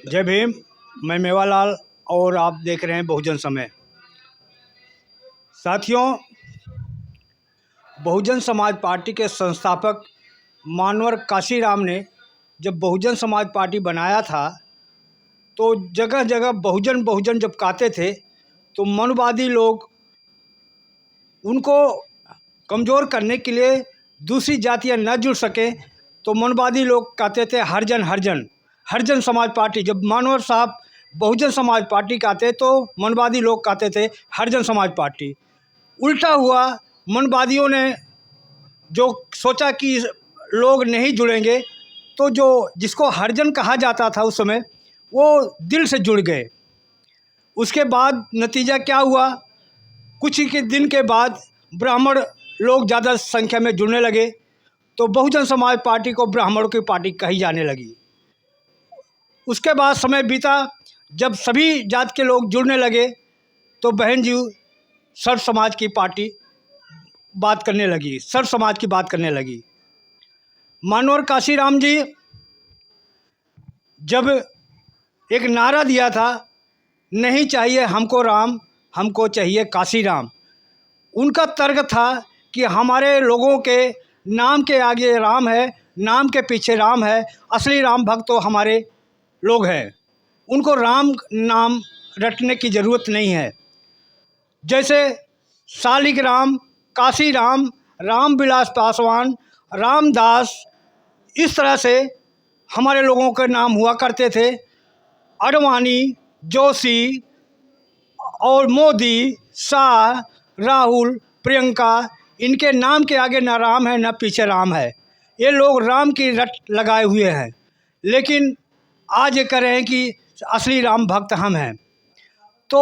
जय भीम। मैं मेवालाल और आप देख रहे हैं बहुजन समय। साथियों, बहुजन समाज पार्टी के संस्थापक मानवर काशीराम ने जब बहुजन समाज पार्टी बनाया था तो जगह जगह बहुजन बहुजन जब कहते थे तो मनवादी लोग उनको कमज़ोर करने के लिए दूसरी जातियां न जुड़ सकें तो मनवादी लोग कहते थे हरिजन हरिजन हरिजन समाज पार्टी। जब मानवर साहब बहुजन समाज पार्टी कहते तो मनवादी लोग कहते थे हरिजन समाज पार्टी। उल्टा हुआ, मनवादियों ने जो सोचा कि लोग नहीं जुड़ेंगे तो जो जिसको हरिजन कहा जाता था उस समय वो दिल से जुड़ गए। उसके बाद नतीजा क्या हुआ, कुछ ही के दिन के बाद ब्राह्मण लोग ज़्यादा संख्या में जुड़ने लगे तो बहुजन समाज पार्टी को ब्राह्मणों की पार्टी कही जाने लगी। उसके बाद समय बीता, जब सभी जात के लोग जुड़ने लगे तो बहन जी सर्व समाज की पार्टी बात करने लगी, सर्व समाज की बात करने लगी। मानवर काशीराम जी जब एक नारा दिया था, नहीं चाहिए हमको राम, हमको चाहिए काशीराम। उनका तर्क था कि हमारे लोगों के नाम के आगे राम है, नाम के पीछे राम है, असली राम भक्त तो हमारे लोग हैं। उनको राम नाम रटने की ज़रूरत नहीं है। जैसे शालिग्राम, काशीराम, राम विलास पासवान, रामदास, इस तरह से हमारे लोगों के नाम हुआ करते थे। अडवाणी, जोशी और मोदी, शाह, राहुल, प्रियंका, इनके नाम के आगे ना राम है ना पीछे राम है। ये लोग राम की रट लगाए हुए हैं, लेकिन आज ये कह रहे हैं कि असली राम भक्त हम हैं। तो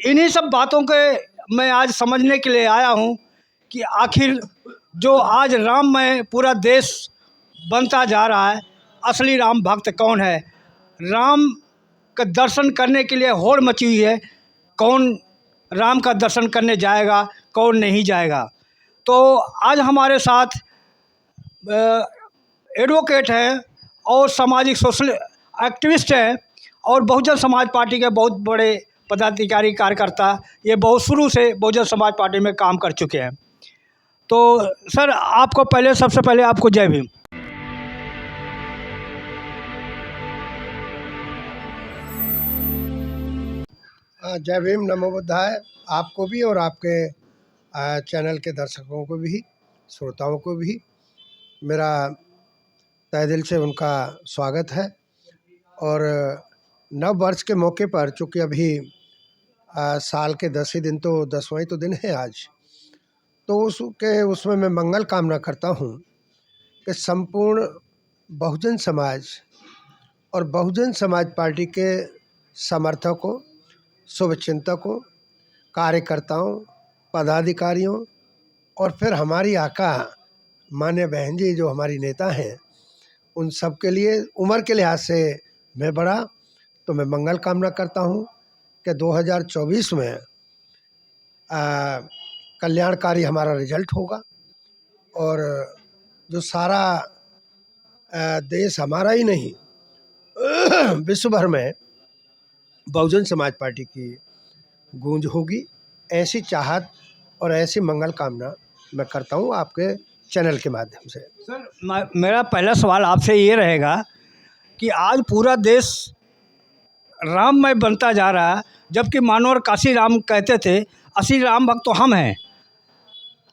इन्हीं सब बातों के मैं आज समझने के लिए आया हूँ कि आखिर जो आज राममय पूरा देश बनता जा रहा है, असली राम भक्त कौन है। राम का दर्शन करने के लिए होड़ मची हुई है, कौन राम का दर्शन करने जाएगा, कौन नहीं जाएगा। तो आज हमारे साथ एडवोकेट हैं और सामाजिक सोशल एक्टिविस्ट हैं और बहुजन समाज पार्टी के बहुत बड़े पदाधिकारी कार्यकर्ता, ये बहुत शुरू से बहुजन समाज पार्टी में काम कर चुके हैं। तो सर, आपको सबसे पहले आपको जय भीम। जय भीम, नमो बुद्धाय। आपको भी और आपके चैनल के दर्शकों को भी, श्रोताओं को भी मेरा तहे दिल से उनका स्वागत है। और नव वर्ष के मौके पर, चूँकि अभी साल के 10 ही दिन, तो 10वां ही तो दिन है आज, तो उसमें मैं मंगल कामना करता हूँ कि संपूर्ण बहुजन समाज और बहुजन समाज पार्टी के समर्थकों, शुभचिंतकों, कार्यकर्ताओं, पदाधिकारियों और फिर हमारी आका मान्य बहन जी जो हमारी नेता हैं, उन सब के लिए उम्र के लिहाज से मैं बड़ा, तो मैं मंगल कामना करता हूँ कि 2024 में कल्याणकारी हमारा रिजल्ट होगा और जो सारा देश हमारा ही नहीं विश्व भर में बहुजन समाज पार्टी की गूंज होगी, ऐसी चाहत और ऐसी मंगल कामना मैं करता हूँ आपके चैनल के माध्यम से। सर, मेरा पहला सवाल आपसे ये रहेगा कि आज पूरा देश राममय बनता जा रहा है, जबकि मानवर काशीराम कहते थे असली राम भक्त तो हम हैं।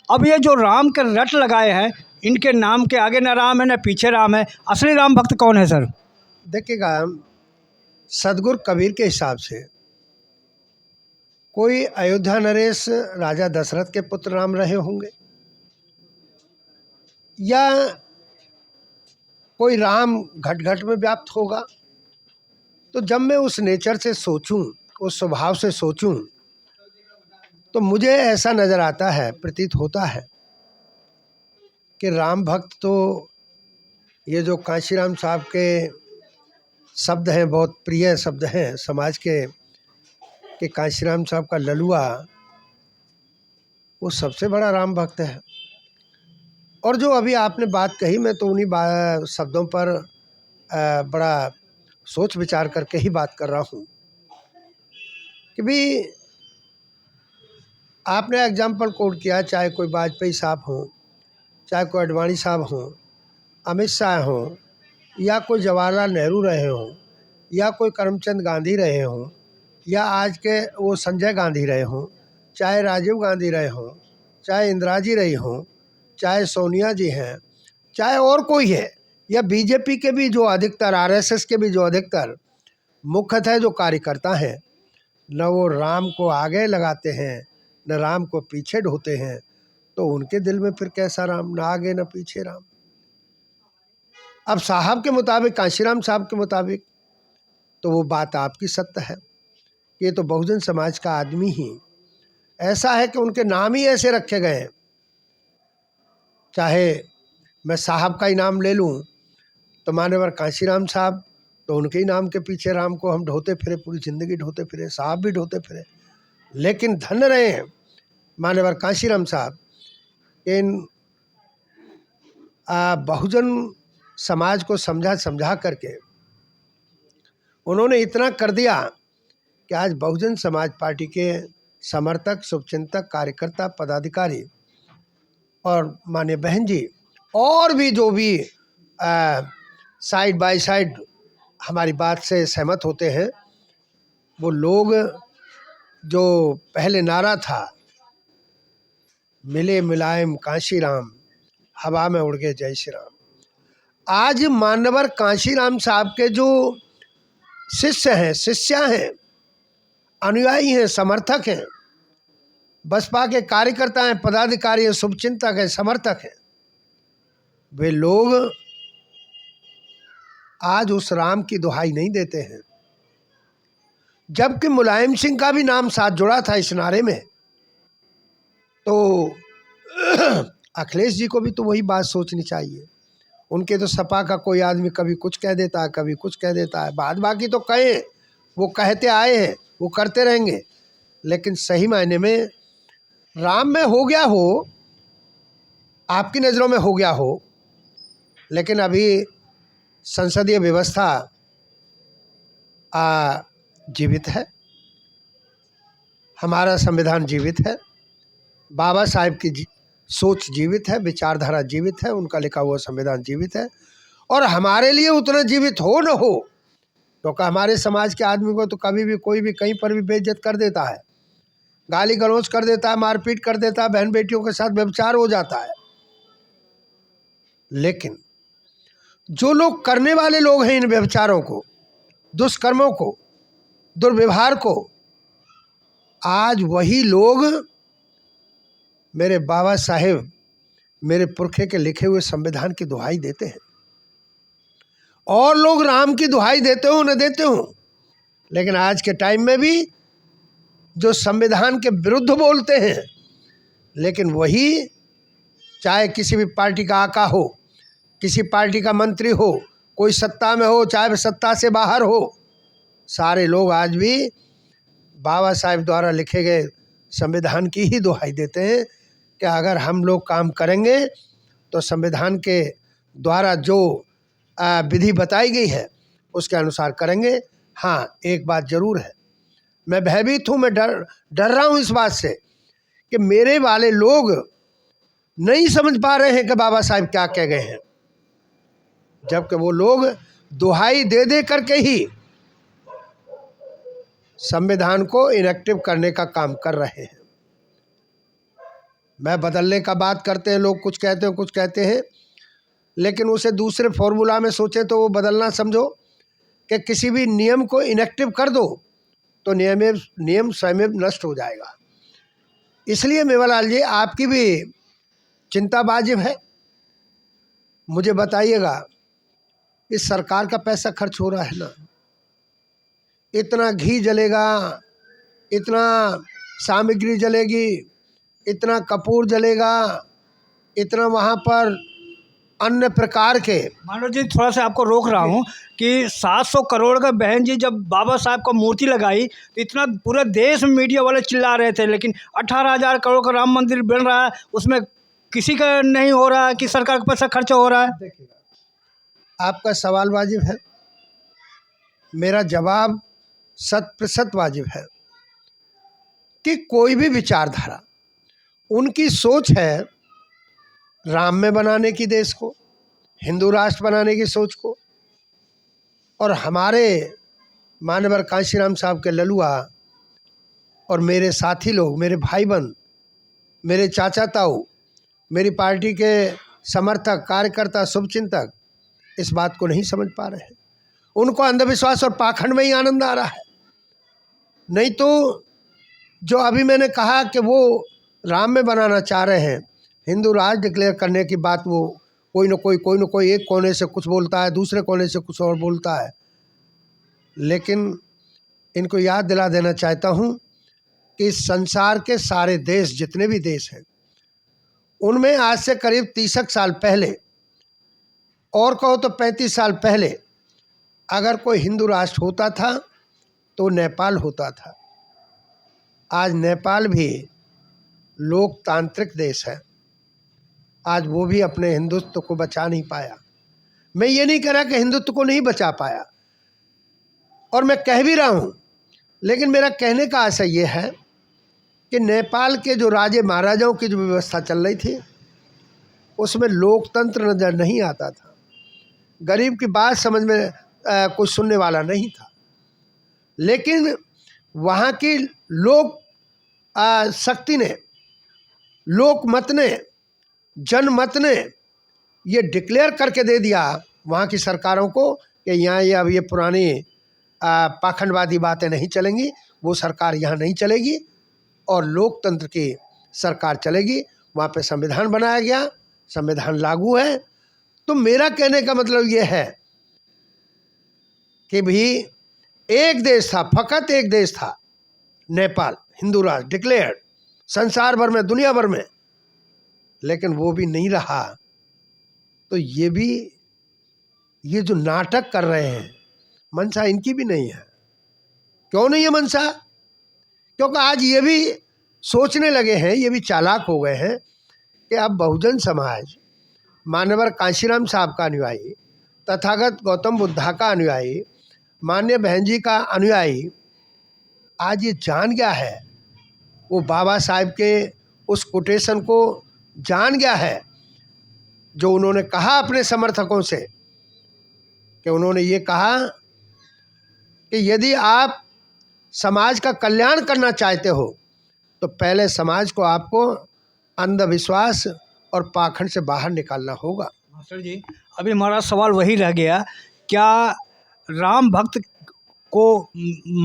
अब ये जो राम के रट लगाए हैं, इनके नाम के आगे ना राम है ना पीछे राम है, असली राम भक्त कौन है सर? देखिएगा, सदगुरु कबीर के हिसाब से कोई अयोध्या नरेश राजा दशरथ के पुत्र राम रहे होंगे, या कोई राम घट घट में व्याप्त होगा। तो जब मैं उस नेचर से सोचूं, उस स्वभाव से सोचूं, तो मुझे ऐसा नज़र आता है, प्रतीत होता है कि राम भक्त तो ये जो काशीराम साहब के शब्द हैं, बहुत प्रिय शब्द हैं समाज के, कि काशीराम साहब का ललुआ वो सबसे बड़ा राम भक्त है। और जो अभी आपने बात कही, मैं तो उन्हीं शब्दों पर बड़ा सोच विचार करके ही बात कर रहा हूँ कि भी आपने एग्जाम्पल कोट किया, चाहे कोई वाजपेयी साहब हों, चाहे कोई अडवाणी साहब हों, अमित शाह हों, या कोई जवाहरलाल नेहरू रहे हों, या कोई करमचंद गांधी रहे हों, या आज के वो संजय गांधी रहे हों, चाहे राजीव गांधी रहे हों, चाहे इंदिरा जी रही हों, चाहे सोनिया जी हैं, चाहे और कोई है, या बीजेपी के भी जो अधिकतर, आरएसएस के भी जो अधिकतर मुख्यतः जो कार्यकर्ता हैं, न वो राम को आगे लगाते हैं न राम को पीछे ढोते हैं, तो उनके दिल में फिर कैसा राम, न आगे न पीछे राम। अब साहब के मुताबिक, कांशीराम साहब के मुताबिक, तो वो बात आपकी सत्य है। ये तो बहुजन समाज का आदमी ही ऐसा है कि उनके नाम ही ऐसे रखे गए हैं। चाहे मैं साहब का ही नाम ले लूँ तो मान्यवर कांशीराम साहब, तो उनके ही नाम के पीछे राम को हम ढोते फिरे, पूरी ज़िंदगी ढोते फिरे, साहब भी ढोते फिरे। लेकिन धन्य रहे हैं मान्यवर कांशीराम साहब, इन बहुजन समाज को समझा करके उन्होंने इतना कर दिया कि आज बहुजन समाज पार्टी के समर्थक, शुभचिंतक, कार्यकर्ता, पदाधिकारी और माननीय बहन जी और भी जो भी साइड बाय साइड हमारी बात से सहमत होते हैं, वो लोग जो पहले नारा था, मिले मुलायम कांशीराम, हवा में उड़ गए जय श्री राम, आज मान्यवर कांशीराम साहब के जो शिष्य हैं, शिष्या हैं, अनुयायी हैं, समर्थक हैं, बसपा के कार्यकर्ता हैं, पदाधिकारी हैं, शुभचिंतक हैं, समर्थक हैं, वे लोग आज उस राम की दुहाई नहीं देते हैं। जबकि मुलायम सिंह का भी नाम साथ जुड़ा था इस नारे में, तो अखिलेश जी को भी तो वही बात सोचनी चाहिए। उनके तो सपा का कोई आदमी कभी कुछ कह देता है, कभी कुछ कह देता है, बाद बाकी तो कहें, वो कहते आए हैं, वो करते रहेंगे। लेकिन सही मायने में राम में हो गया हो, आपकी नज़रों में हो गया हो, लेकिन अभी संसदीय व्यवस्था जीवित है, हमारा संविधान जीवित है, बाबा साहेब की सोच जीवित है, विचारधारा जीवित है, उनका लिखा हुआ संविधान जीवित है। और हमारे लिए उतना जीवित हो न हो, क्योंकि हमारे समाज के आदमी को तो कभी भी कोई भी कहीं पर भी बेइज्जत कर देता है, गाली गलौज कर देता है, मारपीट कर देता है, बहन बेटियों के साथ व्यभिचार हो जाता है। लेकिन जो लोग करने वाले लोग हैं इन व्यभिचारों को, दुष्कर्मों को, दुर्व्यवहार को, आज वही लोग मेरे बाबा साहेब, मेरे पुरखे के लिखे हुए संविधान की दुहाई देते हैं। और लोग राम की दुहाई देते हो न देते हो, लेकिन आज के टाइम में भी जो संविधान के विरुद्ध बोलते हैं, लेकिन वही चाहे किसी भी पार्टी का आका हो, किसी पार्टी का मंत्री हो, कोई सत्ता में हो चाहे सत्ता से बाहर हो, सारे लोग आज भी बाबा साहेब द्वारा लिखे गए संविधान की ही दुहाई देते हैं कि अगर हम लोग काम करेंगे तो संविधान के द्वारा जो विधि बताई गई है उसके अनुसार करेंगे। हाँ, एक बात ज़रूर है, मैं भयभीत हूँ, मैं डर रहा हूँ इस बात से कि मेरे वाले लोग नहीं समझ पा रहे हैं कि बाबा साहब क्या कह गए हैं, जबकि वो लोग दुहाई दे दे करके ही संविधान को इनएक्टिव करने का काम कर रहे हैं। मैं बदलने का बात करते हैं, लोग कुछ कहते हैं कुछ कहते हैं, लेकिन उसे दूसरे फॉर्मूला में सोचे तो वो बदलना समझो कि किसी भी नियम को इनएक्टिव कर दो तो नियम स्वयं नष्ट हो जाएगा। इसलिए मेवालाल जी, आपकी भी चिंता वाजिब है। मुझे बताइएगा, इस सरकार का पैसा खर्च हो रहा है ना, इतना घी जलेगा, इतना सामग्री जलेगी, इतना कपूर जलेगा, इतना वहाँ पर अन्य प्रकार के। मानव जी, थोड़ा सा आपको रोक रहा हूँ कि 700 करोड़ का बहन जी जब बाबा साहब को मूर्ति लगाई तो इतना पूरे देश में मीडिया वाले चिल्ला रहे थे, लेकिन 18,000 करोड़ का राम मंदिर बन रहा है, उसमें किसी का नहीं हो रहा है कि सरकार का पैसा खर्च हो रहा है। देखिएगा, आपका सवाल वाजिब है, मेरा जवाब 100% वाजिब है कि कोई भी विचारधारा, उनकी सोच है राम में बनाने की देश को, हिंदू राष्ट्र बनाने की सोच को, और हमारे मानवर कांशीराम साहब के ललुआ और मेरे साथी लोग, मेरे भाई बंद, मेरे चाचा ताऊ, मेरी पार्टी के समर्थक, कार्यकर्ता, शुभचिंतक इस बात को नहीं समझ पा रहे हैं। उनको अंधविश्वास और पाखंड में ही आनंद आ रहा है। नहीं तो जो अभी मैंने कहा कि वो राम में बनाना चाह रहे हैं, हिंदू राष्ट्र डिक्लेयर करने की बात, वो कोई न कोई एक कोने से कुछ बोलता है, दूसरे कोने से कुछ और बोलता है। लेकिन इनको याद दिला देना चाहता हूँ कि इस संसार के सारे देश, जितने भी देश हैं, उनमें आज से करीब 30 साल पहले, और कहो तो 35 साल पहले, अगर कोई हिंदू राष्ट्र होता था तो नेपाल होता था। आज नेपाल भी लोकतांत्रिक देश है, आज वो भी अपने हिंदुत्व को बचा नहीं पाया। मैं ये नहीं कह रहा कि हिंदुत्व को नहीं बचा पाया, और मैं कह भी रहा हूँ, लेकिन मेरा कहने का आशय ये है कि नेपाल के जो राजे महाराजाओं की जो व्यवस्था चल रही थी, उसमें लोकतंत्र नजर नहीं आता था। गरीब की बात समझ में कुछ सुनने वाला नहीं था। लेकिन वहाँ की लोक शक्ति ने, लोकमत ने, जनमत ने ये डिक्लेयर करके दे दिया वहाँ की सरकारों को कि यहाँ ये अब ये पुरानी पाखंडवादी बातें नहीं चलेंगी, वो सरकार यहाँ नहीं चलेगी और लोकतंत्र की सरकार चलेगी। वहाँ पे संविधान बनाया गया, संविधान लागू है। तो मेरा कहने का मतलब ये है कि भी एक देश था, फकत एक देश था, नेपाल, हिंदू राष्ट्र डिक्लेयर्ड संसार भर में, दुनिया भर में, लेकिन वो भी नहीं रहा। तो ये भी, ये जो नाटक कर रहे हैं, मंशा इनकी भी नहीं है। क्यों नहीं है मंशा? क्योंकि आज ये भी सोचने लगे हैं, ये भी चालाक हो गए हैं कि अब बहुजन समाज, मानवर कांशीराम साहब का अनुयायी, तथागत गौतम बुद्धा का अनुयायी, मान्य बहन जी का अनुयायी, आज ये जान गया है, वो बाबा साहब के उस कोटेशन को जान गया है जो उन्होंने कहा अपने समर्थकों से, कि उन्होंने ये कहा कि यदि आप समाज का कल्याण करना चाहते हो तो पहले समाज को आपको अंधविश्वास और पाखंड से बाहर निकालना होगा। मास्टर जी, अभी हमारा सवाल वही रह गया, क्या राम भक्त को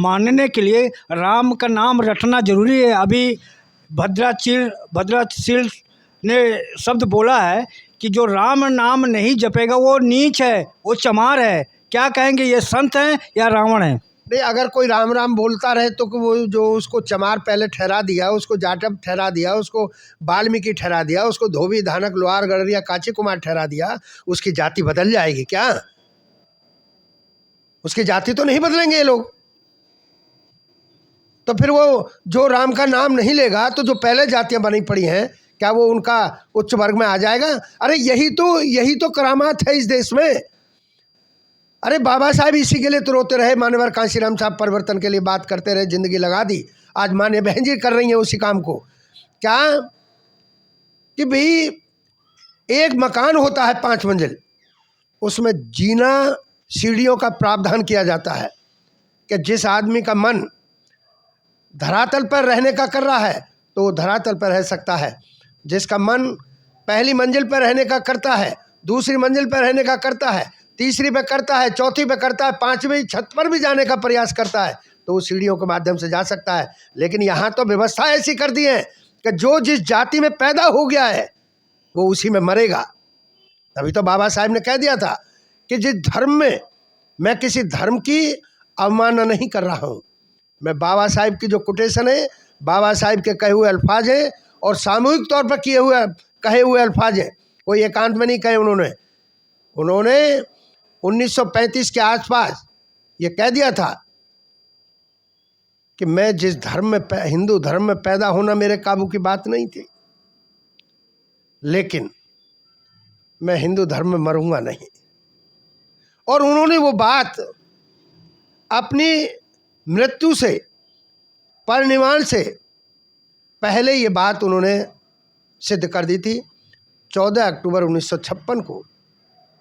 मानने के लिए राम का नाम रटना जरूरी है? अभी भद्राचील ने शब्द बोला है कि जो राम नाम नहीं जपेगा वो नीच है, वो चमार है। क्या कहेंगे, ये संत हैं या रावण हैं? नहीं, अगर कोई राम राम बोलता रहे तो वो जो उसको चमार पहले ठहरा दिया, उसको जाटव ठहरा दिया, उसको वाल्मीकि ठहरा दिया, उसको धोबी, धानक, लोहार, गडरिया, काची कुमार ठहरा दिया, उसकी जाति बदल जाएगी क्या? उसकी जाति तो नहीं बदलेंगे ये लोग। तो फिर वो जो राम का नाम नहीं लेगा तो जो पहले जातियां बनी पड़ी हैं, क्या वो उनका उच्च वर्ग में आ जाएगा? अरे यही तो करामात है इस देश में। अरे बाबा साहब इसी के लिए तो रोते रहे, मान्यवर कांशीराम साहब परिवर्तन के लिए बात करते रहे, जिंदगी लगा दी। आज मान्य बहन जी कर रही हैं उसी काम को। क्या कि भाई एक मकान होता है 5 मंजिल, उसमें जीना सीढ़ियों का प्रावधान किया जाता है कि जिस आदमी का मन धरातल पर रहने का कर रहा है तो वो धरातल पर रह सकता है, जिसका मन पहली मंजिल पर रहने का करता है, दूसरी मंजिल पर रहने का करता है, तीसरी पे करता है, चौथी पे करता है, 5वीं छत पर भी जाने का प्रयास करता है, तो वो सीढ़ियों के माध्यम से जा सकता है। लेकिन यहाँ तो व्यवस्था ऐसी कर दी है कि जो जिस जाति में पैदा हो गया है वो उसी में मरेगा। तभी तो बाबा साहब ने कह दिया था कि जिस धर्म में, मैं किसी धर्म की अवमानना नहीं कर रहा हूँ, मैं बाबा साहब की जो कोटेशन है, बाबा साहब के कहे हुए अल्फाज हैं और सामूहिक तौर पर कहे हुए अल्फाज हैं, कोई एकांत में नहीं कहे। उन्होंने 1935 के आसपास ये कह दिया था कि मैं जिस धर्म में, हिंदू धर्म में पैदा होना मेरे काबू की बात नहीं थी, लेकिन मैं हिंदू धर्म में मरूंगा नहीं। और उन्होंने वो बात अपनी मृत्यु से, परिनिर्वाण से पहले ये बात उन्होंने सिद्ध कर दी थी। 14 अक्टूबर 1956 को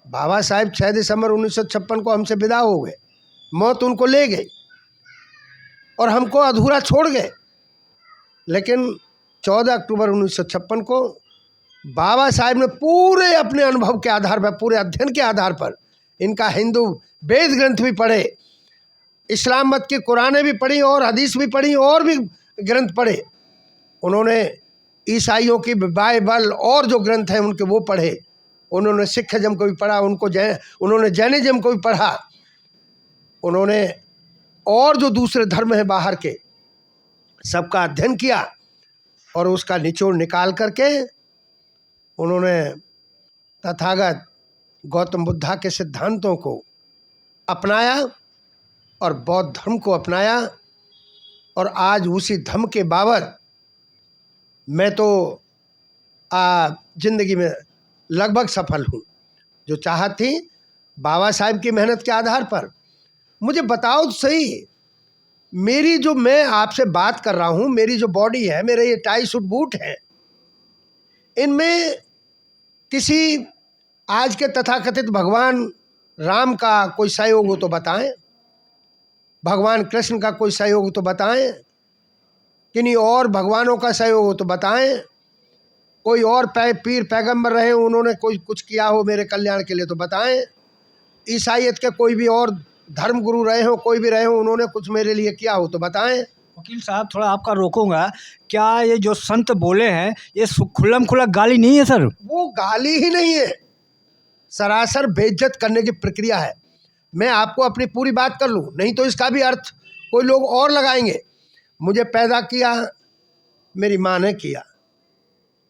बाबा साहेब 6 दिसंबर 1956 को हमसे विदा हो गए, मौत उनको ले गई और हमको अधूरा छोड़ गए। लेकिन 14 अक्टूबर 1956 को बाबा साहेब ने पूरे अपने अनुभव के आधार पर, पूरे अध्ययन के आधार पर, इनका हिंदू वेद ग्रंथ भी पढ़े, इस्लाम मत की कुरानें भी पढ़ी और हदीस भी पढ़ी और भी ग्रंथ पढ़े। उन्होंने ईसाइयों की बाइबल और जो ग्रंथ हैं उनके वो पढ़े। उन्होंने सिखिज्म को भी पढ़ा, उन्होंने जैनिज्म को भी पढ़ा। उन्होंने और जो दूसरे धर्म हैं बाहर के, सबका अध्ययन किया और उसका निचोड़ निकाल करके उन्होंने तथागत गौतम बुद्धा के सिद्धांतों को अपनाया और बौद्ध धर्म को अपनाया। और आज उसी धर्म के बाबत मैं तो जिंदगी में लगभग सफल हूँ। जो चाहत थी बाबा साहब की मेहनत के आधार पर, मुझे बताओ तो सही, मेरी जो, मैं आपसे बात कर रहा हूँ, मेरी जो बॉडी है, मेरे ये टाई सूट बूट हैं, इनमें किसी आज के तथाकथित भगवान राम का कोई सहयोग हो तो बताएं, भगवान कृष्ण का कोई सहयोग हो तो बताएं, किन्हीं और भगवानों का सहयोग हो तो बताएं, कोई और पीर पैगंबर रहे उन्होंने कोई कुछ किया हो मेरे कल्याण के लिए तो बताएं, ईसाइयत के कोई भी और धर्म गुरु रहे हो, कोई भी रहे हो, उन्होंने कुछ मेरे लिए किया हो तो बताएं। वकील साहब थोड़ा आपका रोकूंगा, क्या ये जो संत बोले हैं ये खुल्लम खुल्ला गाली नहीं है सर? वो गाली ही नहीं है, सरासर बेइज्जत करने की प्रक्रिया है। मैं आपको अपनी पूरी बात कर लूँ, नहीं तो इसका भी अर्थ कोई लोग और लगाएंगे। मुझे पैदा किया मेरी माँ ने किया,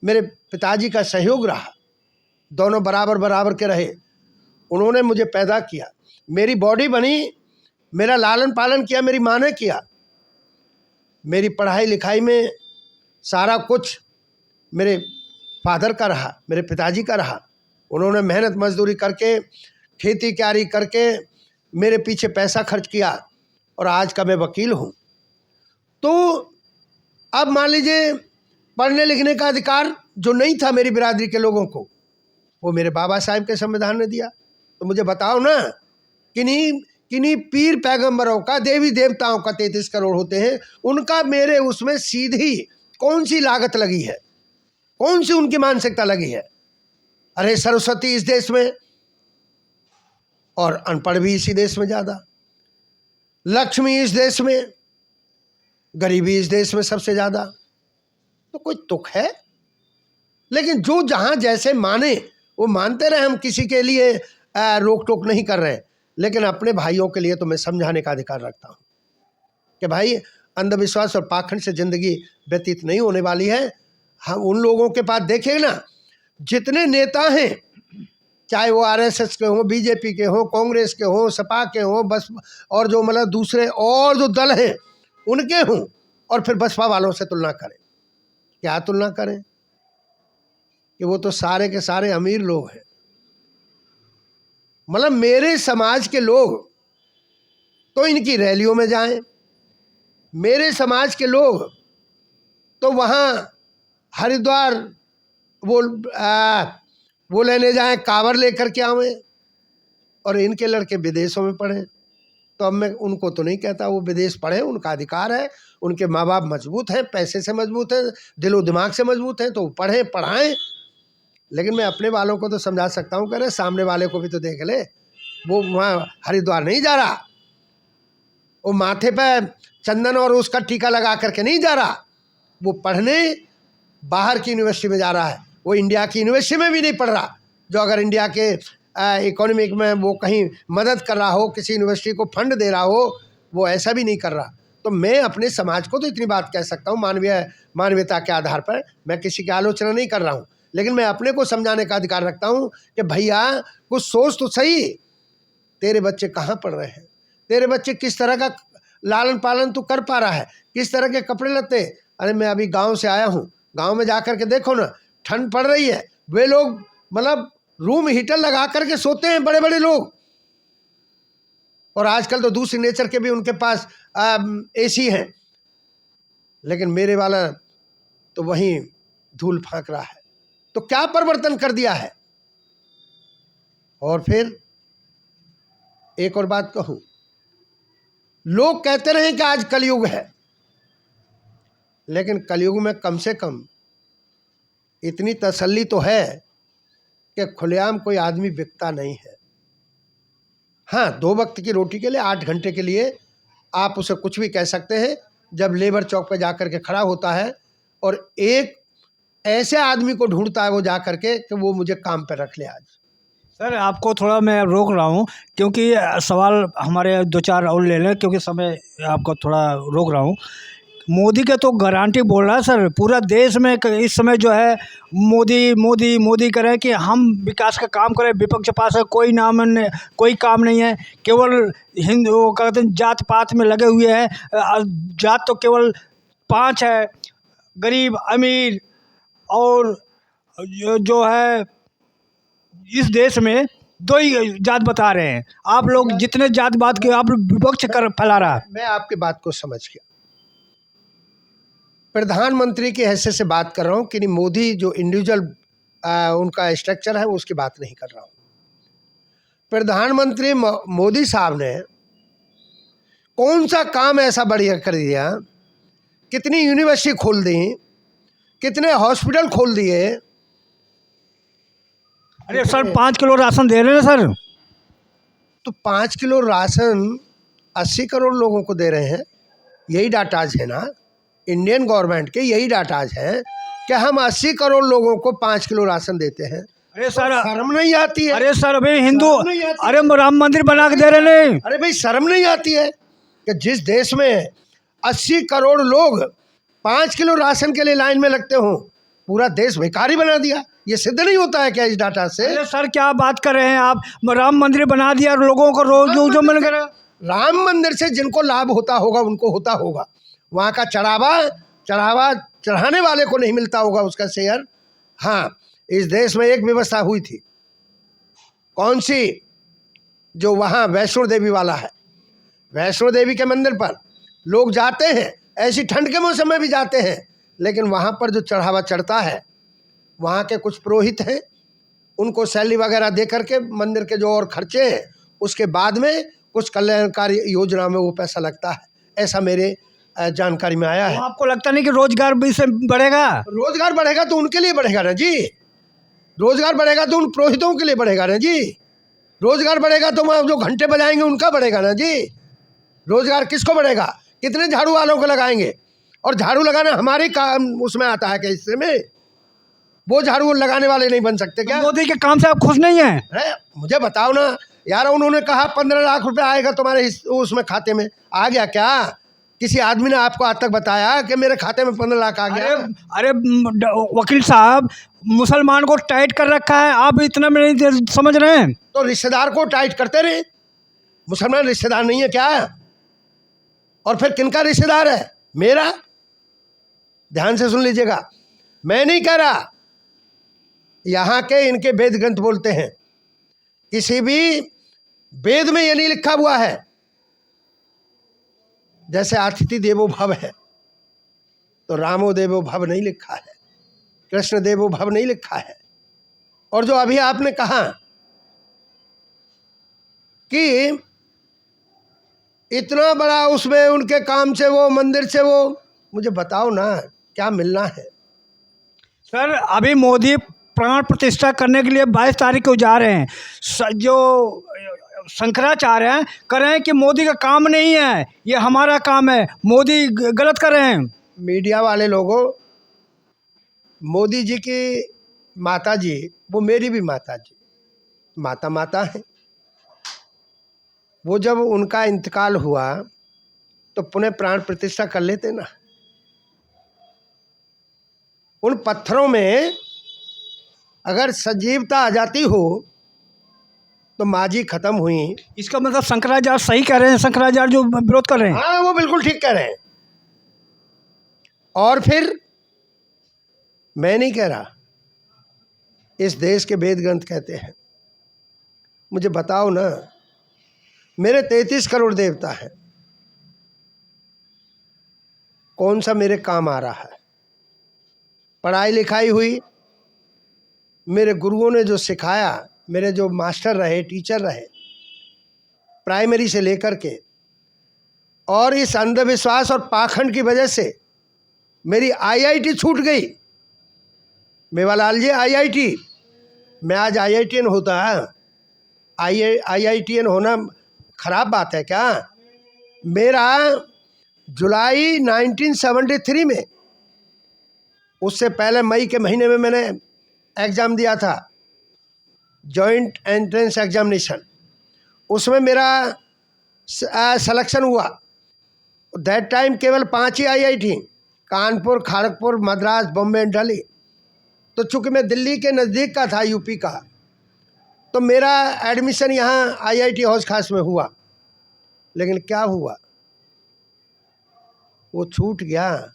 मेरे पिताजी का सहयोग रहा, दोनों बराबर बराबर के रहे। उन्होंने मुझे पैदा किया, मेरी बॉडी बनी, मेरा लालन पालन किया मेरी माँ ने किया। मेरी पढ़ाई लिखाई में सारा कुछ मेरे फादर का रहा, मेरे पिताजी का रहा। उन्होंने मेहनत मजदूरी करके, खेती क्यारी करके मेरे पीछे पैसा खर्च किया और आज का मैं वकील हूँ। तो अब मान लीजिए पढ़ने लिखने का अधिकार जो नहीं था मेरी बिरादरी के लोगों को, वो मेरे बाबा साहब के संविधान ने दिया। तो मुझे बताओ ना, किन्हीं पीर पैगंबरों का, देवी देवताओं का 33 करोड़ होते हैं, उनका मेरे उसमें सीधी कौन सी लागत लगी है, कौन सी उनकी मानसिकता लगी है? अरे सरस्वती इस देश में और अनपढ़ भी इसी देश में ज़्यादा, लक्ष्मी इस देश में, गरीबी इस देश में सबसे ज़्यादा। तो कोई तुक है? लेकिन जो जहाँ जैसे माने वो मानते रहे, हम किसी के लिए रोक टोक नहीं कर रहे। लेकिन अपने भाइयों के लिए तो मैं समझाने का अधिकार रखता हूँ कि भाई अंधविश्वास और पाखंड से ज़िंदगी व्यतीत नहीं होने वाली है। हम उन लोगों के पास देखें ना, जितने नेता हैं, चाहे वो आरएसएस के हों, बीजेपी के हों, कांग्रेस के हों, सपा के हों, बस और जो मतलब दूसरे और जो दल हैं उनके हों, और फिर बसपा वालों से तुलना करें। क्या तुलना करें कि वो तो सारे के सारे अमीर लोग हैं। मतलब मेरे समाज के लोग तो इनकी रैलियों में जाएं, मेरे समाज के लोग तो वहाँ हरिद्वार वो लेने जाएं, कांवर लेकर के आवें, और इनके लड़के विदेशों में पढ़ें। तो अब मैं उनको तो नहीं कहता वो विदेश पढ़ें, उनका अधिकार है, उनके माँ बाप मजबूत हैं, पैसे से मजबूत हैं, दिलो दिमाग से मजबूत हैं, तो पढ़ें पढ़ाएं। लेकिन मैं अपने वालों को तो समझा सकता हूँ, कह रहे सामने वाले को भी तो देख ले, वो वहाँ हरिद्वार नहीं जा रहा, वो माथे पे चंदन और उसका टीका लगा करके नहीं जा रहा, वो पढ़ने बाहर की यूनिवर्सिटी में जा रहा है। वो इंडिया की यूनिवर्सिटी में भी नहीं पढ़ रहा, जो अगर इंडिया के इकोनॉमिक में वो कहीं मदद कर रहा हो, किसी यूनिवर्सिटी को फंड दे रहा हो, वो ऐसा भी नहीं कर रहा। तो मैं अपने समाज को तो इतनी बात कह सकता हूँ, मानवीयता के आधार पर मैं किसी की आलोचना नहीं कर रहा हूँ, लेकिन मैं अपने को समझाने का अधिकार रखता हूँ कि भैया कुछ सोच तो सही, तेरे बच्चे कहाँ पढ़ रहे हैं, तेरे बच्चे किस तरह का लालन पालन तू कर पा रहा है, किस तरह के कपड़े लत्ते। अरे मैं अभी गांव से आया हूँ, गांव में जा कर के देखो ना, ठंड पड़ रही है, वे लोग मतलब रूम हीटर लगा करके सोते हैं, बड़े बड़े लोग। और आजकल तो दूसरी नेचर के भी उनके पास एसी हैं, लेकिन मेरे वाला तो वहीं धूल फांक रहा है। तो क्या परिवर्तन कर दिया है। और फिर एक और बात कहूं, लोग कहते रहे कि आज कलयुग है, लेकिन कलयुग में कम से कम इतनी तसल्ली तो है कि खुलेआम कोई आदमी बिकता नहीं है। हाँ, 2 वक्त की रोटी के लिए 8 घंटे के लिए आप उसे कुछ भी कह सकते हैं, जब लेबर चौक पर जाकर के खड़ा होता है और एक ऐसे आदमी को ढूंढता है वो जा करके कि वो मुझे काम पर रख ले आज। सर आपको थोड़ा मैं रोक रहा हूँ, क्योंकि सवाल हमारे 2-4 और ले लें, क्योंकि समय आपको थोड़ा रोक रहा हूँ। मोदी के तो गारंटी बोल रहा है सर, पूरा देश में इस समय जो है मोदी मोदी मोदी करें कि हम विकास का काम करें। विपक्ष के पास कोई कोई काम नहीं है, केवल हिंदू वो कहते हैं जात पात में लगे हुए हैं। जात तो केवल 5 है, गरीब अमीर, और जो है इस देश में 2 ही जात बता रहे हैं। आप लोग जितने जात बात के आप विपक्ष कर फैला रहा है। मैं आपकी बात को समझ गया। प्रधानमंत्री की हैसियत से बात कर रहा हूँ कि मोदी जो इंडिविजुअल उनका स्ट्रक्चर है उसकी बात नहीं कर रहा हूँ। प्रधानमंत्री मोदी साहब ने कौन सा काम ऐसा बढ़िया कर दिया, कितनी यूनिवर्सिटी खोल दी, कितने हॉस्पिटल खोल दिए। अरे सर 5 किलो राशन दे रहे हैं सर। तो 5 किलो राशन 80 करोड़ लोगों को दे रहे हैं, यही डाटाज है ना इंडियन गवर्नमेंट के, यही डाटाज है कि हम 80 करोड़ लोगों को 5 किलो राशन देते हैं। अरे सर शर्म नहीं आती है। अरे सर अभी हिंदू, शर्म नहीं आती अरे राम मंदिर बना के दे रहे नहीं। अरे भाई शर्म नहीं आती है कि जिस देश में 80 करोड़ लोग 5 किलो राशन के लिए लाइन में लगते हो, पूरा देश भिखारी बना दिया। ये सिद्ध नहीं होता है क्या इस डाटा से? अरे सर क्या बात कर रहे हैं आप, राम मंदिर बना दिया और लोगों को रोज जो मिल गया। राम मंदिर से जिनको लाभ होता होगा उनको होता होगा, वहाँ का चढ़ावा चढ़ाने वाले को नहीं मिलता होगा उसका शेयर। हाँ, इस देश में एक व्यवस्था हुई थी, कौन सी, जो वहाँ वैष्णो देवी वाला है। वैष्णो देवी के मंदिर पर लोग जाते हैं, ऐसी ठंड के मौसम में भी जाते हैं, लेकिन वहाँ पर जो चढ़ावा चढ़ता है, वहाँ के कुछ पुरोहित हैं, उनको सैलरी वगैरह दे करके मंदिर के जो और खर्चे हैं उसके बाद में कुछ कल्याणकारी योजना में वो पैसा लगता है, ऐसा मेरे जानकारी में आया है। तो आपको लगता नहीं कि रोजगार भी इससे बढ़ेगा? रोजगार बढ़ेगा तो उनके लिए बढ़ेगा ना जी, रोजगार बढ़ेगा तो उन पुरोहितों के लिए बढ़ेगा ना जी, रोजगार बढ़ेगा तो वहाँ जो घंटे बजाएंगे उनका बढ़ेगा ना जी। रोजगार किसको बढ़ेगा? कितने झाड़ू वालों को लगाएंगे? और झाड़ू लगाना हमारे काम उसमें आता है क्या हिस्से में? वो झाड़ू लगाने वाले नहीं बन सकते क्या? मोदी के काम से आप खुश नहीं हैं? है, मुझे बताओ ना यार, उन्होंने कहा 15 लाख रुपए आएगा तुम्हारे उसमें खाते में, आ गया क्या? किसी आदमी ने आपको आज तक बताया कि मेरे खाते में 15 लाख आ गया? अरे वकील साहब, मुसलमान को टाइट कर रखा है, आप इतना में नहीं समझ रहे हैं? तो रिश्तेदार को टाइट करते रहे। मुसलमान रिश्तेदार नहीं है क्या? और फिर किनका रिश्तेदार है? मेरा। ध्यान से सुन लीजिएगा, मैं नहीं कह रहा, यहाँ के इनके वेद ग्रंथ बोलते हैं, किसी भी वेद में ये नहीं लिखा हुआ है। जैसे अतिथि देवो भव है, तो रामो देवो भव नहीं लिखा है, कृष्ण देवो भव नहीं लिखा है। और जो अभी आपने कहा कि इतना बड़ा उसमें उनके काम से, वो मंदिर से, वो मुझे बताओ ना क्या मिलना है? सर अभी मोदी प्राण प्रतिष्ठा करने के लिए 22 तारीख को जा रहे हैं। जो शंकराचार्य हैं कह रहे हैं कि मोदी का काम नहीं है, ये हमारा काम है, मोदी गलत कर रहे हैं। मीडिया वाले लोगों, मोदी जी की माता जी, वो मेरी भी माता जी, माता है। वो जब उनका इंतकाल हुआ तो पुनः प्राण प्रतिष्ठा कर लेते ना। उन पत्थरों में अगर सजीवता आ जाती हो तो माजी खत्म हुई। इसका मतलब शंकराचार्य सही कह रहे हैं, शंकराचार्य जो विरोध कर रहे हैं। हाँ, वो बिल्कुल ठीक कह रहे हैं। और फिर मैं नहीं कह रहा, इस देश के वेद ग्रंथ कहते हैं। मुझे बताओ ना, मेरे 33 करोड़ देवता हैं, कौन सा मेरे काम आ रहा है? पढ़ाई लिखाई हुई, मेरे गुरुओं ने जो सिखाया, मेरे जो मास्टर रहे, टीचर रहे, प्राइमरी से लेकर के, और इस अंधविश्वास और पाखंड की वजह से मेरी आईआईटी छूट गई। मेवालाल जी, आईआईटी, मैं आज आईआईटीएन होता है? आईआईटीएन होना खराब बात है क्या? मेरा जुलाई 1973 में, उससे पहले मई के महीने में मैंने एग्ज़ाम दिया था, जॉइंट एंट्रेंस एग्जामिनेशन, उसमें मेरा सिलेक्शन हुआ। दैट टाइम केवल 5 ही आईआईटी, कानपुर, खड़गपुर, मद्रास, बॉम्बे एंड दिल्ली। तो चूँकि मैं दिल्ली के नज़दीक का था, यूपी का, तो मेरा एडमिशन यहाँ आईआईटी हौज खास में हुआ। लेकिन क्या हुआ, वो छूट गया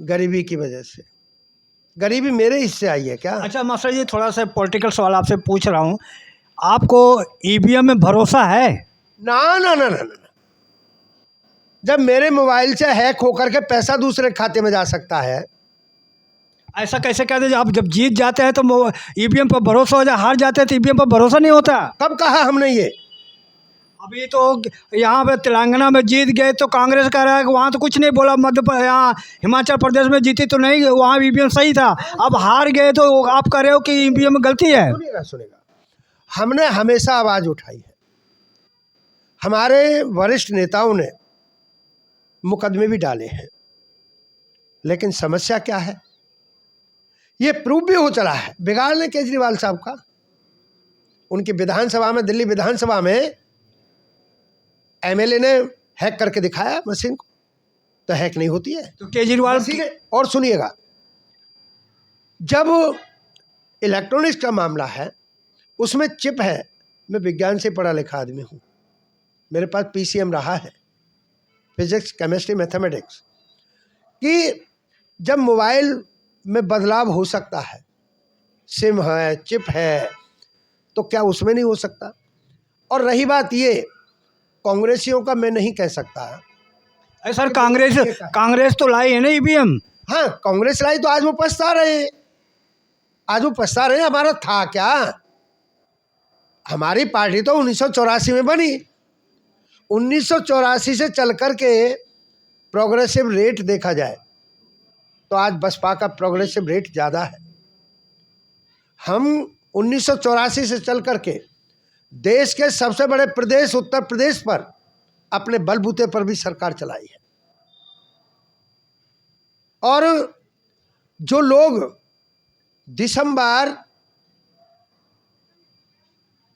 गरीबी की वजह से। गरीबी मेरे हिस्से आई है क्या? अच्छा मास्टर जी, थोड़ा सा पॉलिटिकल सवाल आपसे पूछ रहा हूँ, आपको ईवीएम में भरोसा है? ना ना ना ना ना। जब मेरे मोबाइल से हैक होकर के पैसा दूसरे खाते में जा सकता है, ऐसा कैसे कहते हैं? आप जब जीत जाते हैं तो ईवीएम पर भरोसा हो जाए, हार जाते हैं तो ईवीएम पर भरोसा नहीं होता? कब कहा हमने ये? अभी तो यहाँ पे तेलंगाना में जीत गए तो कांग्रेस कह रहा है कि वहाँ तो कुछ नहीं बोला, यहाँ हिमाचल प्रदेश में जीती तो नहीं, वहाँ ईवीएम सही था। अब हार गए तो आप कह रहे हो कि ईवीएम में गलती है? सुनेगा, हमने हमेशा आवाज़ उठाई है। हमारे वरिष्ठ नेताओं ने मुकदमे भी डाले हैं, लेकिन समस्या क्या है, ये प्रूव भी हो चला है। बिगाड़ने केजरीवाल साहब का, उनकी विधानसभा में, दिल्ली विधानसभा में एमएलए ने हैक करके दिखाया मशीन को, तो हैक नहीं होती है। तो केजरीवाल और सुनिएगा, जब इलेक्ट्रॉनिक्स का मामला है, उसमें चिप है। मैं विज्ञान से पढ़ा लिखा आदमी हूँ, मेरे पास पीसीएम रहा है, फिजिक्स, केमिस्ट्री, मैथमेटिक्स, कि जब मोबाइल में बदलाव हो सकता है, सिम है, चिप है, तो क्या उसमें नहीं हो सकता? और रही बात ये, कांग्रेसियों का मैं नहीं कह सकता। अरे सर, कांग्रेस तो लाई है ना ईवीएम। हाँ, कांग्रेस लाई तो आज वो पछता रहे हैं, आज वो पछता रहे हैं। हमारा था क्या? हमारी पार्टी तो 1984 में बनी। 1984 से चल कर के प्रोग्रेसिव रेट देखा जाए तो आज बसपा का प्रोग्रेसिव रेट ज़्यादा है। हम 1984 से चल कर के देश के सबसे बड़े प्रदेश उत्तर प्रदेश पर अपने बलबूते पर भी सरकार चलाई है। और जो लोग दिसंबर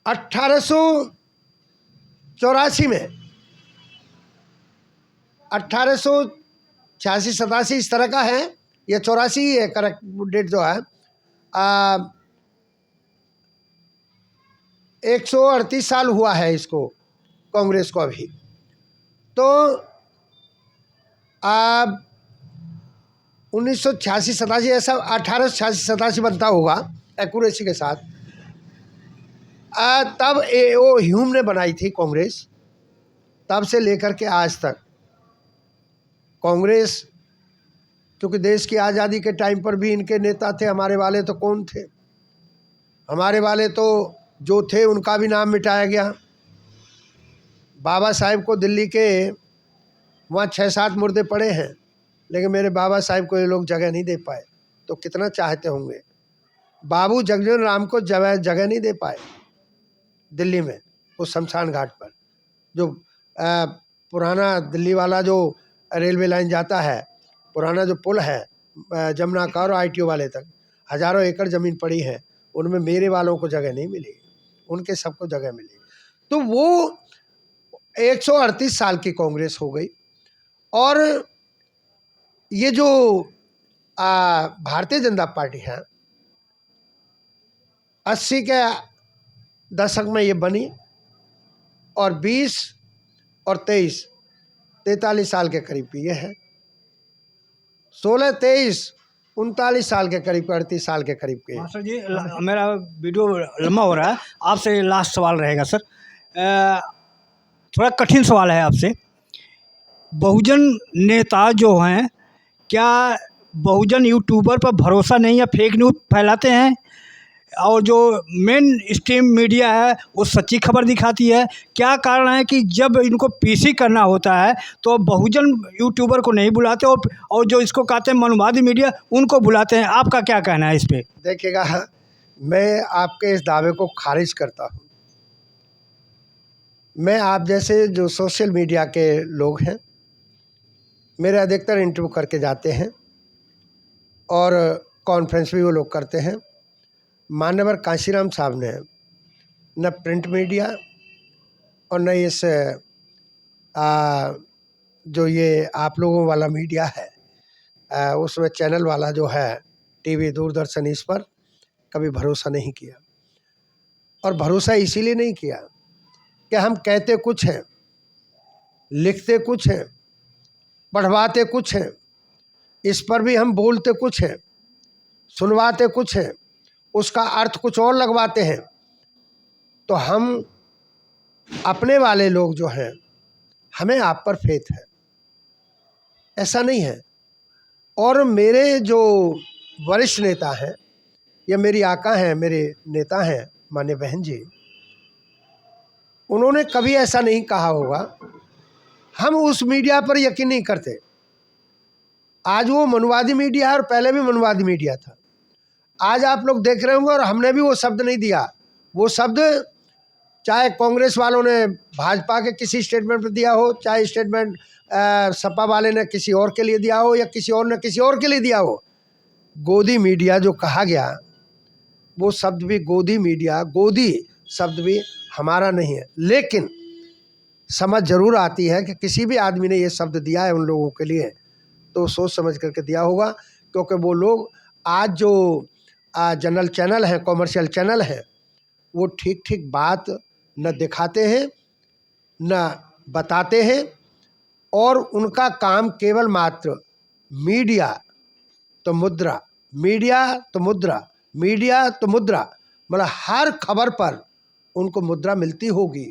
1884 में, 1886-87 इस तरह का है, या 84 ही है करेक्ट डेट जो है, 138 साल हुआ है इसको, कांग्रेस को अभी। तो 1986-87 ऐसा 1886-87 बनता होगा एक्यूरेसी के साथ। तब वो ह्यूम ने बनाई थी कांग्रेस। तब से लेकर के आज तक कांग्रेस, क्योंकि देश की आज़ादी के टाइम पर भी इनके नेता थे। हमारे वाले तो कौन थे? हमारे वाले तो जो थे उनका भी नाम मिटाया गया। बाबा साहेब को दिल्ली के वहाँ 6-7 मुर्दे पड़े हैं, लेकिन मेरे बाबा साहेब को ये लोग जगह नहीं दे पाए। तो कितना चाहते होंगे। बाबू जगजीवन राम को जगह नहीं दे पाए दिल्ली में, उस शमशान घाट पर। जो पुराना दिल्ली वाला जो रेलवे लाइन जाता है, पुराना जो पुल है जमुना का और आईटीओ वाले तक, हज़ारों एकड़ ज़मीन पड़ी है, उनमें मेरे वालों को जगह नहीं मिली, उनके सबको जगह मिली। तो वो 138 साल की कांग्रेस हो गई। और ये जो भारतीय जनता पार्टी है, 80 के दशक में ये बनी, और 20 और 23, 43 साल के करीब ये है। 16, 23, 39 साल के करीब, 38 साल के करीब के। मास्टर जी, मेरा वीडियो लंबा हो रहा है, आपसे लास्ट सवाल रहेगा सर। थोड़ा कठिन सवाल है आपसे। बहुजन नेता जो हैं, क्या बहुजन यूट्यूबर पर भरोसा नहीं है, फेक न्यूज़ फैलाते हैं, और जो मेन स्ट्रीम मीडिया है वो सच्ची खबर दिखाती है? क्या कारण है कि जब इनको पीसी करना होता है तो बहुजन यूट्यूबर को नहीं बुलाते, और जो इसको कहते हैं मनुवादी मीडिया उनको बुलाते हैं? आपका क्या कहना है इस पे? देखिएगा, मैं आपके इस दावे को खारिज करता हूँ। मैं आप जैसे जो सोशल मीडिया के लोग हैं, मेरे अधिकतर इंटरव्यू करके जाते हैं और कॉन्फ्रेंस भी वो लोग करते हैं। मान्यवर कांशीराम साहब ने न प्रिंट मीडिया और न इस जो ये आप लोगों वाला मीडिया है, उसमें चैनल वाला जो है टीवी दूरदर्शन, इस पर कभी भरोसा नहीं किया। और भरोसा इसीलिए नहीं किया कि हम कहते कुछ हैं, लिखते कुछ हैं, पढ़वाते कुछ हैं, इस पर भी हम बोलते कुछ हैं, सुनवाते कुछ हैं, उसका अर्थ कुछ और लगवाते हैं। तो हम अपने वाले लोग जो हैं, हमें आप पर फेथ है, ऐसा नहीं है। और मेरे जो वरिष्ठ नेता हैं या मेरी आका हैं, मेरे नेता हैं माननीय बहन जी, उन्होंने कभी ऐसा नहीं कहा होगा। हम उस मीडिया पर यकीन नहीं करते। आज वो मनुवादी मीडिया है और पहले भी मनुवादी मीडिया था। आज आप लोग देख रहे होंगे, और हमने भी वो शब्द नहीं दिया। वो शब्द चाहे कांग्रेस वालों ने भाजपा के किसी स्टेटमेंट पर दिया हो, चाहे स्टेटमेंट सपा वाले ने किसी और के लिए दिया हो, या किसी और ने किसी और के लिए दिया हो, गोदी मीडिया जो कहा गया, वो शब्द भी गोदी मीडिया, गोदी शब्द भी हमारा नहीं है। लेकिन समझ ज़रूर आती है कि किसी भी आदमी ने ये शब्द दिया है उन लोगों के लिए, तो सोच समझ करके दिया होगा। क्योंकि वो लोग आज जो जनरल चैनल हैं, कॉमर्शियल चैनल हैं, वो ठीक ठीक बात न दिखाते हैं न बताते हैं, और उनका काम केवल मात्र मीडिया तो मुद्रा, मीडिया तो मुद्रा, मीडिया तो मुद्रा, मतलब हर खबर पर उनको मुद्रा मिलती होगी,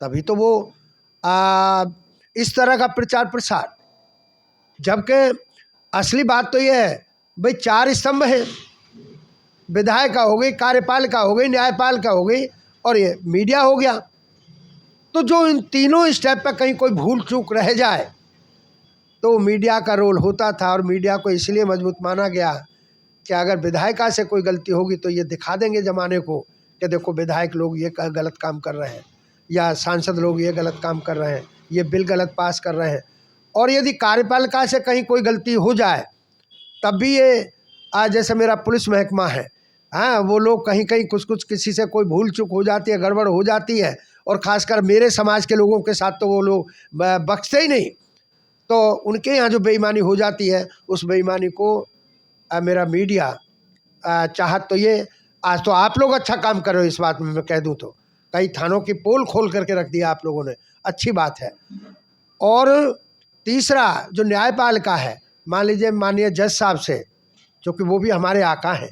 तभी तो वो इस तरह का प्रचार प्रसार। जबकि असली बात तो ये है भाई, 4 स्तंभ हैं, विधायिका हो गई, कार्यपालिका हो गई, न्यायपालिका हो गई, और ये मीडिया हो गया। तो जो इन तीनों स्टेप पर कहीं कोई भूल चूक रह जाए तो मीडिया का रोल होता था। और मीडिया को इसलिए मजबूत माना गया कि अगर विधायिका से कोई गलती होगी तो ये दिखा देंगे ज़माने को कि देखो विधायक लोग ये गलत काम कर रहे हैं, या सांसद लोग ये गलत काम कर रहे हैं, ये बिल गलत पास कर रहे हैं। और यदि कार्यपालिका से कहीं कोई गलती हो जाए तब भी ये आज जैसे मेरा पुलिस महकमा है, हाँ, वो लोग कहीं कहीं कुछ किसी से कोई भूल चूक हो जाती है, गड़बड़ हो जाती है, और ख़ासकर मेरे समाज के लोगों के साथ तो वो लोग बख्शते ही नहीं। तो उनके यहाँ जो बेईमानी हो जाती है, उस बेईमानी को मेरा मीडिया चाहत तो ये, आज तो आप लोग अच्छा काम कर रहे हो, इस बात में मैं कह दूं तो कई थानों की पोल खोल करके रख दिया आप लोगों ने, अच्छी बात है। और तीसरा जो न्यायपालिका है, मान लीजिए माननीय जज साहब से, क्योंकि वो भी हमारे आका हैं,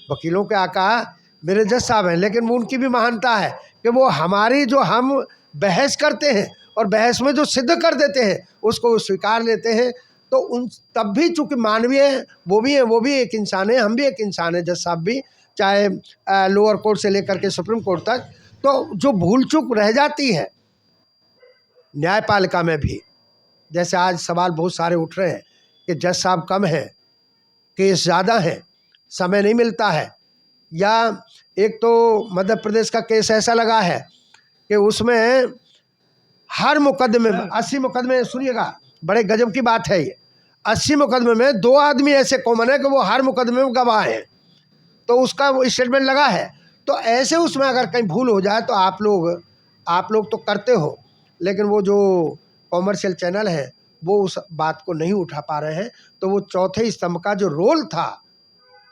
वकीलों के आका मेरे जज साहब हैं, लेकिन वो उनकी भी महानता है कि वो हमारी जो हम बहस करते हैं और बहस में जो सिद्ध कर देते हैं उसको वो स्वीकार लेते हैं। तो उन तब भी चूँकि मानवीय है, वो भी एक इंसान है, हम भी एक इंसान है, जज साहब भी, चाहे लोअर कोर्ट से लेकर के सुप्रीम कोर्ट तक। तो जो भूल चूक रह जाती है न्यायपालिका में भी, जैसे आज सवाल बहुत सारे उठ रहे हैं कि जज साहब कम हैं, केस ज़्यादा हैं, समय नहीं मिलता है, या एक तो मध्य प्रदेश का केस ऐसा लगा है कि उसमें हर मुकदमे में 80 मुकदमे, सुनिएगा बड़े गजब की बात है ये, 80 मुकदमे में 2 आदमी ऐसे कॉमन है कि वो हर मुकदमे में गवाह हैं, तो उसका वो स्टेटमेंट लगा है। तो ऐसे उसमें अगर कहीं भूल हो जाए तो आप लोग तो करते हो, लेकिन वो जो कॉमर्शियल चैनल है वो उस बात को नहीं उठा पा रहे हैं। तो वो चौथे स्तंभ का जो रोल था,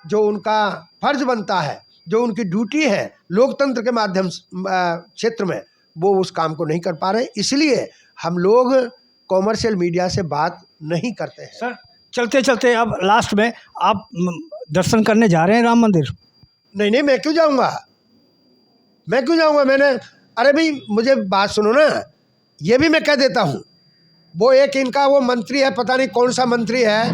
जो उनका फर्ज बनता है, जो उनकी ड्यूटी है लोकतंत्र के माध्यम क्षेत्र में, वो उस काम को नहीं कर पा रहे हैं। इसलिए हम लोग कॉमर्शियल मीडिया से बात नहीं करते हैं। सर, चलते चलते अब लास्ट में आप दर्शन करने जा रहे हैं राम मंदिर? नहीं, मैं क्यों जाऊंगा, मैंने अरे भाई मुझे बात सुनो ना, ये भी मैं कह देता हूँ, वो एक इनका वो मंत्री है, पता नहीं कौन सा मंत्री है,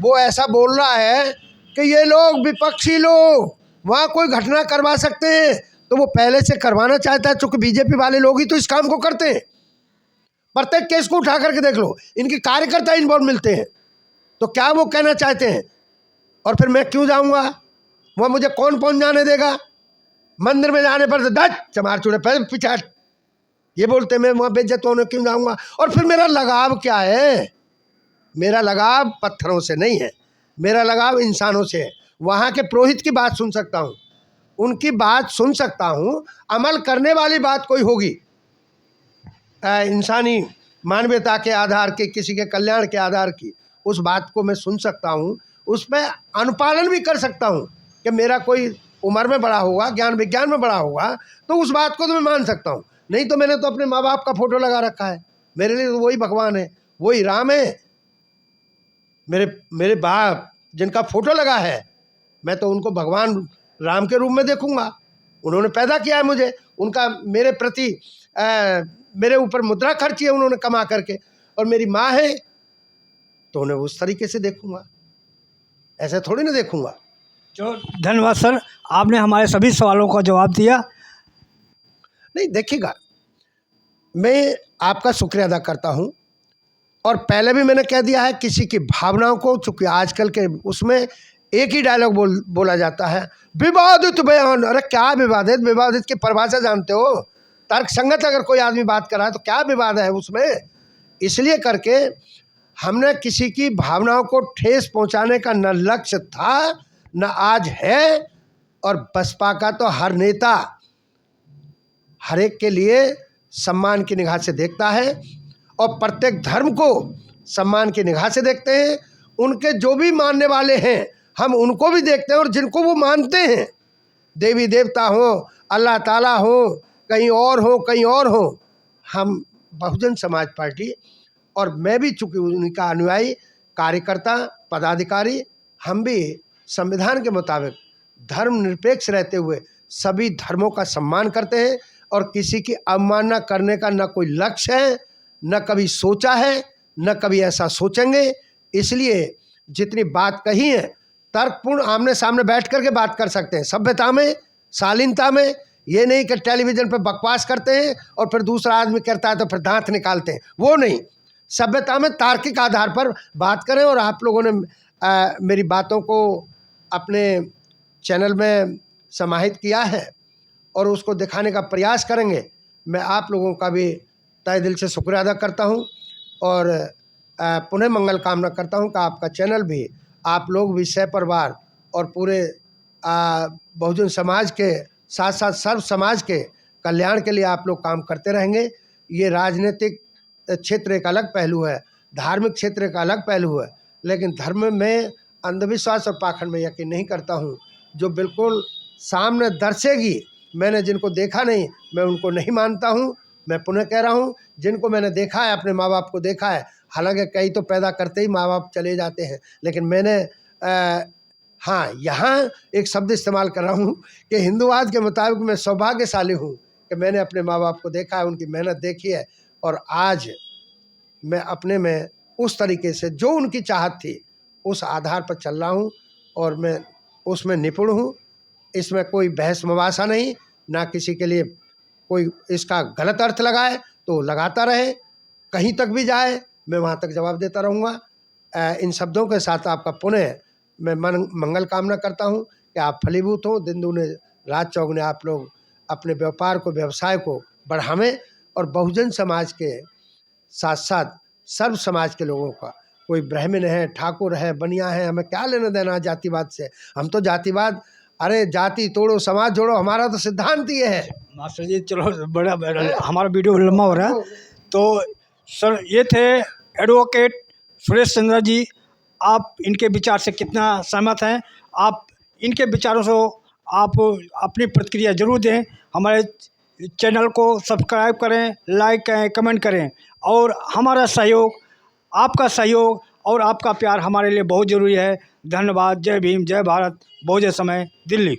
वो ऐसा बोल रहा है कि ये लोग विपक्षी लोग वहाँ कोई घटना करवा सकते हैं, तो वो पहले से करवाना चाहता है, चूँकि बीजेपी वाले लोग ही तो इस काम को करते हैं। प्रत्येक केस को उठा करके देख लो, इनके कार्यकर्ता इन्वॉल्व मिलते हैं, तो क्या वो कहना चाहते हैं? और फिर मैं क्यों जाऊँगा वहाँ? मुझे कौन पहुँच जाने देगा? मंदिर में जाने पर तो डट चमार चूड़े पैर पिछाट, ये बोलते मैं वहाँ बेइज्जत होने क्यों जाऊँगा? और फिर मेरा लगाव क्या है? मेरा लगाव पत्थरों से नहीं है, मेरा लगाव इंसानों से है। वहाँ के पुरोहित की बात सुन सकता हूँ, उनकी बात सुन सकता हूँ, अमल करने वाली बात कोई होगी इंसानी मानवीयता के आधार की, किसी के कल्याण के आधार की, उस बात को मैं सुन सकता हूँ, उसमें अनुपालन भी कर सकता हूँ कि मेरा कोई उम्र में बड़ा होगा, ज्ञान विज्ञान में बड़ा होगा, तो उस बात को तो मैं मान सकता हूँ। नहीं तो मैंने तो अपने माँ बाप का फ़ोटो लगा रखा है, मेरे लिए तो वही भगवान है, वही राम है। मेरे बाप जिनका फ़ोटो लगा है, मैं तो उनको भगवान राम के रूप में देखूंगा। उन्होंने पैदा किया है मुझे, उनका मेरे प्रति मेरे ऊपर मुद्रा खर्ची है उन्होंने कमा करके, और मेरी माँ है तो उन्हें उस तरीके से देखूंगा, ऐसे थोड़ी ना देखूंगा। तो धन्यवाद सर, आपने हमारे सभी सवालों का जवाब दिया। नहीं देखिएगा, मैं आपका शुक्रिया अदा करता हूँ, और पहले भी मैंने कह दिया है, किसी की भावनाओं को, चूँकि आजकल के उसमें एक ही डायलॉग बोला जाता है, विवादित बयान। अरे क्या विवादित? विवादित की परिभाषा जानते हो? तर्क संगत अगर कोई आदमी बात कर रहा है तो क्या विवाद है उसमें? इसलिए करके हमने किसी की भावनाओं को ठेस पहुंचाने का न लक्ष्य था न आज है, और बसपा का तो हर नेता हर एक के लिए सम्मान की निगाह से देखता है, और प्रत्येक धर्म को सम्मान की निगाह से देखते हैं। उनके जो भी मानने वाले हैं हम उनको भी देखते हैं, और जिनको वो मानते हैं, देवी देवता हो, अल्लाह ताला हो, कहीं और हो, हम बहुजन समाज पार्टी और मैं भी चूँकि उनका अनुयायी, कार्यकर्ता, पदाधिकारी, हम भी संविधान के मुताबिक धर्मनिरपेक्ष रहते हुए सभी धर्मों का सम्मान करते हैं, और किसी की अवमानना करने का न कोई लक्ष्य है, न कभी सोचा है, न कभी ऐसा सोचेंगे। इसलिए जितनी बात कही है तर्कपूर्ण आमने सामने बैठ कर के बात कर सकते हैं, सभ्यता में, शालीनता में। ये नहीं कि टेलीविज़न पर बकवास करते हैं और फिर दूसरा आदमी करता है तो फिर दांत निकालते हैं, वो नहीं। सभ्यता में तार्किक आधार पर बात करें। और आप लोगों ने मेरी बातों को अपने चैनल में समाहित किया है और उसको दिखाने का प्रयास करेंगे। मैं आप लोगों का भी तहे दिल से शुक्रिया अदा करता हूं, और पुनः मंगल कामना करता हूं कि आपका चैनल भी, आप लोग भी सह परिवार और पूरे बहुजन समाज के साथ साथ सर्व समाज के कल्याण के लिए आप लोग काम करते रहेंगे। ये राजनीतिक क्षेत्र एक अलग पहलू है, धार्मिक क्षेत्र एक अलग पहलू है, लेकिन धर्म में अंधविश्वास और पाखंड में यकीन नहीं करता हूँ। जो बिल्कुल सामने दर्शेगी, मैंने जिनको देखा नहीं मैं उनको नहीं मानता हूँ। मैं पुनः कह रहा हूँ, जिनको मैंने देखा है, अपने माँ बाप को देखा है, हालांकि कई तो पैदा करते ही माँ बाप चले जाते हैं, लेकिन मैंने हाँ यहाँ एक शब्द इस्तेमाल कर रहा हूँ कि हिंदूवाद के मुताबिक मैं सौभाग्यशाली हूँ कि मैंने अपने माँ बाप को देखा है, उनकी मेहनत देखी है, और आज मैं अपने में उस तरीके से जो उनकी चाहत थी उस आधार पर चल रहा हूँ, और मैं उसमें निपुण हूँ। इसमें कोई बहस मुबासा नहीं, ना किसी के लिए कोई इसका गलत अर्थ लगाए तो लगाता रहे, कहीं तक भी जाए मैं वहाँ तक जवाब देता रहूँगा। इन शब्दों के साथ आपका पुनः मैं मंगल कामना करता हूँ कि आप फलीभूत हों, दिन दूने रात चौगुने आप लोग अपने व्यापार को, व्यवसाय को बढ़ावें, और बहुजन समाज के साथ साथ सर्व समाज के लोगों का, कोई ब्राह्मण है, ठाकुर है, बनिया है, हमें क्या लेना देना जातिवाद से। हम तो जातिवाद, अरे जाति तोड़ो समाज जोड़ो, हमारा तो सिद्धांत ये है। मास्टर जी चलो, बड़ा हमारा वीडियो लंबा हो रहा है, तो सर ये थे एडवोकेट सुरेश चंद्रा जी। आप इनके विचार से कितना सहमत हैं? आप इनके विचारों से आप अपनी प्रतिक्रिया जरूर दें। हमारे चैनल को सब्सक्राइब करें, लाइक करें, कमेंट करें, और हमारा सहयोग, आपका सहयोग और आपका प्यार हमारे लिए बहुत ज़रूरी है। धन्यवाद। जय भीम, जय भारत, बहुजन समय, दिल्ली।